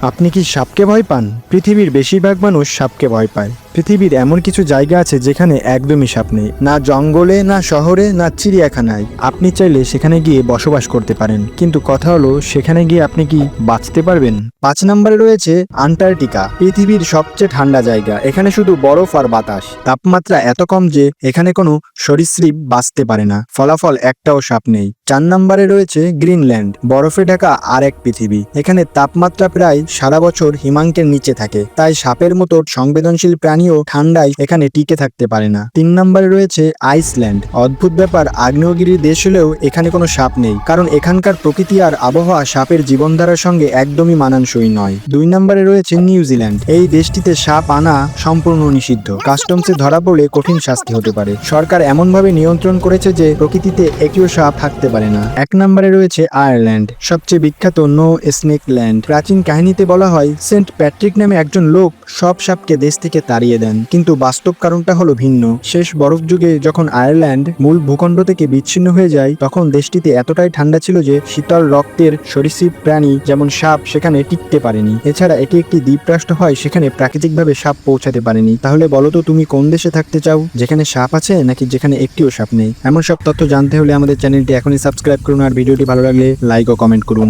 আপনি কি সাপকে ভয় পান? পৃথিবীর বেশিরভাগ মানুষ সাপকে ভয় পায়। পৃথিবীর এমন কিছু জায়গা আছে যেখানে একদমই সাপ নেই, না জঙ্গলে, না শহরে, না চিড়িয়াখানায়। আপনি চাইলে সেখানে গিয়ে বসবাস করতে পারেন, কিন্তু কথা হলো সেখানে গিয়ে আপনি কি বাঁচতে পারবেন? 5 নম্বরে রয়েছে আন্টার্কটিকা। পৃথিবীর সবচেয়ে ঠান্ডা জায়গা। এখানে শুধু বরফ আর বাতাস। তাপমাত্রা এত কম যে এখানে কোনো সরীসৃপ বাঁচতে পারে না। ফলাফল, একটাও সাপ নেই। 4 নম্বরে রয়েছে গ্রিনল্যান্ড। বরফে ঢাকা আর এক পৃথিবী। এখানে তাপমাত্রা প্রায় সারা বছর হিমাঙ্কের নিচে থাকে, তাই সাপের মতো সংবেদনশীল প্রাণীও ঠান্ডায় এখানে টিকে থাকতে পারে না। 3 নম্বরে রয়েছে আইসল্যান্ড। অদ্ভুত ব্যাপার, আগ্নেয়গিরির দেশ হলেও এখানে কোনো সাপ নেই, কারণ এখানকার প্রকৃতি আর আবহাওয়া সাপের জীবনধারার সঙ্গে একদমই মানানসই নয়। 2 নম্বরে রয়েছে নিউজিল্যান্ড। এই দেশটিতে সাপ আনা সম্পূর্ণ নিষিদ্ধ। কাস্টমসে ধরা পড়লে কঠিন শাস্তি হতে পারে। সরকার এমনভাবে নিয়ন্ত্রণ করেছে যে প্রকৃতিতে একটিও সাপ থাকতে পারে না। 1 নম্বরে রয়েছে আয়ারল্যান্ড, সবচেয়ে বিখ্যাত নো স্নেক ল্যান্ড। প্রাচীন কাহিনীতে বলা হয় সেন্ট প্যাট্রিক নামে একজন লোক সব সাপকে দেশ থেকে তাড়িয়ে দেন, কিন্তু বাস্তব কারণটা হলো ভিন্ন। শেষ বরফ যুগে যখন আয়ারল্যান্ড মূল ভূখণ্ড থেকে বিচ্ছিন্ন হয়ে যায়, তখন দেশটিতে এতটাই ঠান্ডা ছিল যে শীতল রক্তের সরীসৃপ প্রাণী যেমন সাপ সেখানে টিকতে পারেনি। এছাড়া এটি একটি দ্বীপরাষ্ট্র হয়, সেখানে প্রাকৃতিকভাবে সাপ পৌঁছাতে পারেনি। তাহলে বলো তো, তুমি কোন দেশে থাকতে চাও, যেখানে সাপ আছে নাকি যেখানে একটিও সাপ নেই? এমন সব তথ্য জানতে হলে আমাদের চ্যানেলটি এখনই সাবস্ক্রাইব করুন, আর ভিডিওটি ভালো লাগলে লাইক ও কমেন্ট করুন।